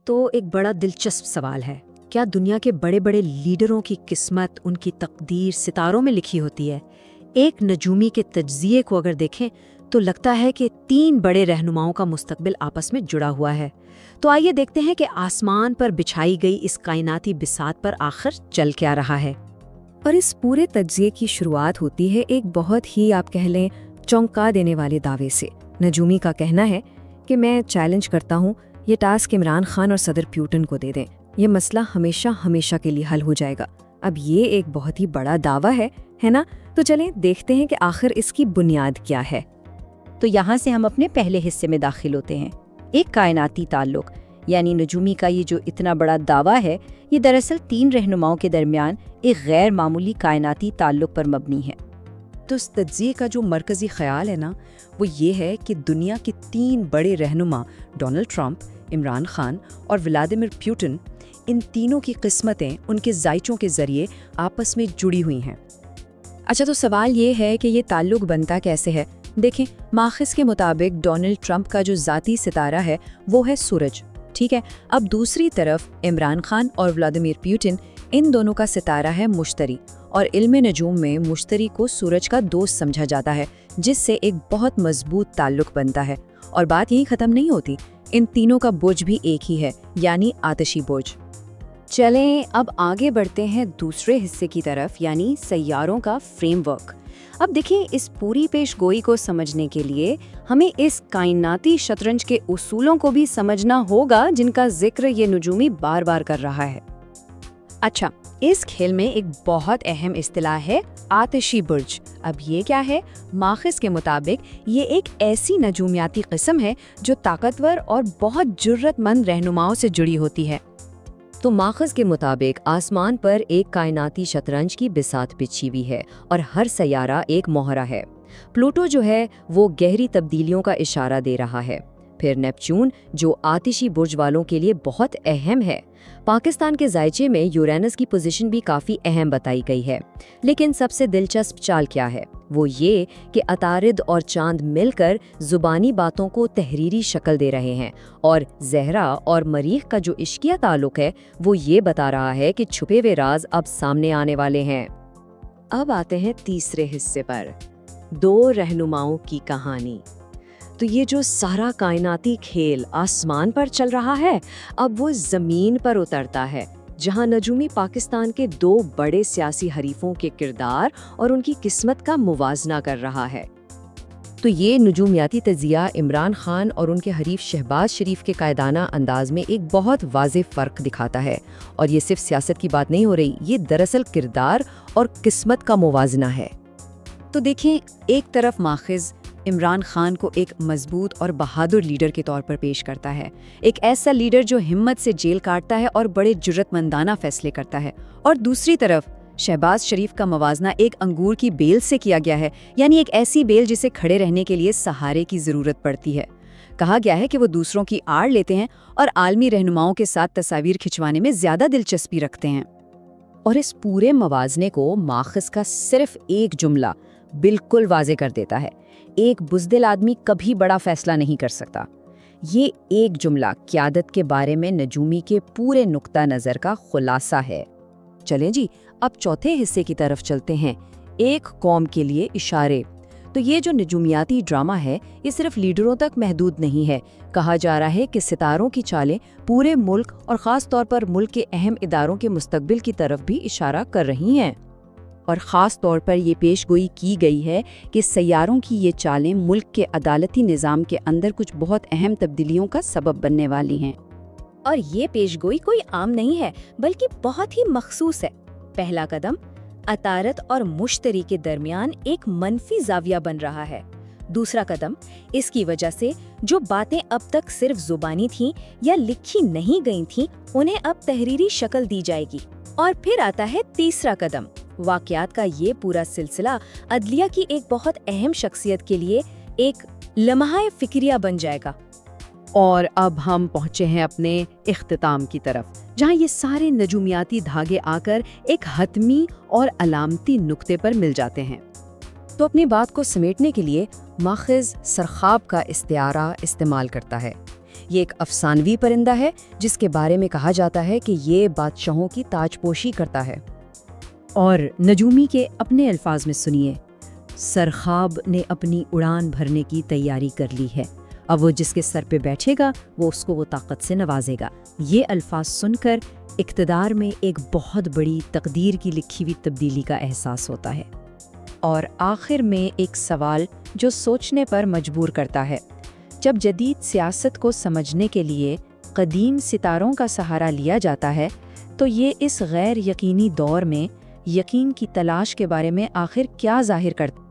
تو ایک بڑا دلچسپ سوال ہے، کیا دنیا کے بڑے بڑے لیڈروں کی قسمت، ان کی تقدیر ستاروں میں لکھی ہوتی ہے؟ ایک نجومی کے تجزیے کو اگر دیکھیں تو لگتا ہے کہ 3 بڑے رہنماؤں کا مستقبل آپس میں جڑا ہوا ہے۔ تو آئیے دیکھتے ہیں کہ آسمان پر بچھائی گئی اس کائناتی بساط پر آخر چل کیا رہا ہے۔ اور اس پورے تجزیے کی شروعات ہوتی ہے ایک بہت ہی آپ کہہ لیں چونکا دینے والے دعوے سے۔ نجومی کا کہنا ہے کہ میں چیلنج کرتا ہوں، یہ ٹاسک عمران خان اور صدر پیوٹن کو دے دیں، یہ مسئلہ ہمیشہ ہمیشہ کے لیے حل ہو جائے گا۔ اب یہ ایک بہت ہی بڑا دعویٰ ہے نا؟ تو چلیں دیکھتے ہیں کہ آخر اس کی بنیاد کیا ہے۔ تو یہاں سے ہم اپنے پہلے حصے میں داخل ہوتے ہیں، ایک کائناتی تعلق، یعنی نجومی کا یہ جو اتنا بڑا دعویٰ ہے، یہ دراصل 3 رہنماؤں کے درمیان ایک غیر معمولی کائناتی تعلق پر مبنی ہے۔ تو اس تجزیے کا جو مرکزی خیال ہے نا، وہ یہ ہے کہ دنیا کے 3 بڑے رہنما ڈونلڈ ٹرمپ، عمران خان اور ولادیمیر پیوٹن، ان تینوں کی قسمتیں ان کے ذائچوں کے ذریعے آپس میں جڑی ہوئی ہیں۔ اچھا، تو سوال یہ ہے کہ یہ تعلق بنتا کیسے ہے؟ دیکھیں، ماخذ کے مطابق ڈونلڈ ٹرمپ کا جو ذاتی ستارہ ہے وہ ہے سورج، ٹھیک ہے؟ اب دوسری طرف عمران خان اور ولادیمیر پیوٹن، ان دونوں کا ستارہ ہے مشتری، اور علم نجوم میں مشتری کو سورج کا دوست سمجھا جاتا ہے، جس سے ایک بہت مضبوط تعلق بنتا ہے۔ اور بات یہیں ختم نہیں ہوتی، ان تینوں کا برج بھی ایک ہی ہے، یعنی آتشی برج۔ چلیں اب آگے بڑھتے ہیں دوسرے حصے کی طرف، یعنی سیاروں کا فریم ورک۔ اب دیکھیں، اس پوری پیش گوئی کو سمجھنے کے لیے ہمیں اس کائناتی شطرنج کے اصولوں کو بھی سمجھنا ہوگا جن کا ذکر یہ نجومی بار بار کر رہا ہے۔ اچھا، اس کھیل میں ایک بہت اہم اصطلاح ہے آتشی برج۔ اب یہ کیا ہے؟ ماخذ کے مطابق یہ ایک ایسی نجومیاتی قسم ہے جو طاقتور اور بہت جرأت مند رہنماؤں سے جڑی ہوتی ہے۔ تو ماخذ کے مطابق آسمان پر ایک کائناتی شطرنج کی بساط بچھی ہوئی ہے اور ہر سیارہ ایک مہرہ ہے۔ پلوٹو جو ہے وہ گہری تبدیلیوں کا اشارہ دے رہا ہے، پھر نیپچون جو آتشی برج والوں کے لیے بہت اہم ہے۔ پاکستان کے ذائچے میں یورینس کی پوزیشن بھی کافی اہم بتائی گئی ہے، لیکن سب سے دلچسپ چال کیا ہے؟ وہ یہ کہ عطارد اور چاند مل کر زبانی باتوں کو تحریری شکل دے رہے ہیں، اور زہرا اور مریخ کا جو عشقیہ تعلق ہے وہ یہ بتا رہا ہے کہ چھپے ہوئے راز اب سامنے آنے والے ہیں۔ اب آتے ہیں تیسرے حصے پر، 2 رہنماؤں کی کہانی۔ تو یہ جو سارا کائناتی کھیل آسمان پر چل رہا ہے، اب وہ زمین پر اترتا ہے، جہاں نجومی پاکستان کے 2 بڑے سیاسی حریفوں کے کردار اور ان کی قسمت کا موازنہ کر رہا ہے۔ تو یہ نجومیاتی تجزیہ عمران خان اور ان کے حریف شہباز شریف کے قائدانہ انداز میں ایک بہت واضح فرق دکھاتا ہے، اور یہ صرف سیاست کی بات نہیں ہو رہی، یہ دراصل کردار اور قسمت کا موازنہ ہے۔ تو دیکھیں، ایک طرف ماخذ عمران خان کو ایک مضبوط اور بہادر لیڈر کے طور پر پیش کرتا ہے، ایک ایسا لیڈر جو ہمت سے جیل کاٹتا ہے اور بڑے جرأت مندانہ فیصلے کرتا ہے، اور دوسری طرف شہباز شریف کا موازنہ ایک انگور کی بیل سے کیا گیا ہے، یعنی ایک ایسی بیل جسے کھڑے رہنے کے لیے سہارے کی ضرورت پڑتی ہے۔ کہا گیا ہے کہ وہ دوسروں کی آڑ لیتے ہیں اور عالمی رہنماؤں کے ساتھ تصاویر کھنچوانے میں زیادہ دلچسپی رکھتے ہیں۔ اور اس پورے موازنے کو ماخذ کا صرف ایک جملہ بالکل واضح کر دیتا ہے، ایک بزدل آدمی کبھی بڑا فیصلہ نہیں کر سکتا۔ یہ ایک جملہ قیادت کے بارے میں نجومی کے پورے نقطہ نظر کا خلاصہ ہے۔ چلیں جی، اب چوتھے حصے کی طرف چلتے ہیں، ایک قوم کے لیے اشارے۔ تو یہ جو نجومیاتی ڈرامہ ہے، یہ صرف لیڈروں تک محدود نہیں ہے۔ کہا جا رہا ہے کہ ستاروں کی چالیں پورے ملک اور خاص طور پر ملک کے اہم اداروں کے مستقبل کی طرف بھی اشارہ کر رہی ہیں، اور خاص طور پر یہ پیش گوئی کی گئی ہے کہ سیاروں کی یہ چالیں ملک کے عدالتی نظام کے اندر کچھ بہت اہم تبدیلیوں کا سبب بننے والی ہیں۔ اور یہ پیش گوئی کوئی عام نہیں ہے، بلکہ بہت ہی مخصوص ہے۔ پہلا قدم، عطارد اور مشتری کے درمیان ایک منفی زاویہ بن رہا ہے۔ دوسرا قدم، اس کی وجہ سے جو باتیں اب تک صرف زبانی تھیں یا لکھی نہیں گئی تھیں، انہیں اب تحریری شکل دی جائے گی۔ اور پھر آتا ہے تیسرا قدم، واقعات کا یہ پورا سلسلہ عدلیہ کی ایک بہت اہم شخصیت کے لیے ایک لمحہ فکریہ بن جائے گا۔ اور اب ہم پہنچے ہیں اپنے اختتام کی طرف، جہاں یہ سارے نجومیاتی دھاگے آ کر ایک حتمی اور علامتی نقطے پر مل جاتے ہیں۔ تو اپنی بات کو سمیٹنے کے لیے ماخذ سرخاب کا استعارہ استعمال کرتا ہے۔ یہ ایک افسانوی پرندہ ہے جس کے بارے میں کہا جاتا ہے کہ یہ بادشاہوں کی تاج پوشی کرتا ہے۔ اور نجومی کے اپنے الفاظ میں سنیے، سرخاب نے اپنی اڑان بھرنے کی تیاری کر لی ہے، اب وہ جس کے سر پہ بیٹھے گا وہ اس کو وہ طاقت سے نوازے گا۔ یہ الفاظ سن کر اقتدار میں ایک بہت بڑی تقدیر کی لکھی ہوئی تبدیلی کا احساس ہوتا ہے۔ اور آخر میں ایک سوال جو سوچنے پر مجبور کرتا ہے، جب جدید سیاست کو سمجھنے کے لیے قدیم ستاروں کا سہارا لیا جاتا ہے تو یہ اس غیر یقینی دور میں یقین کی تلاش کے بارے میں آخر کیا ظاہر کرتا ہے؟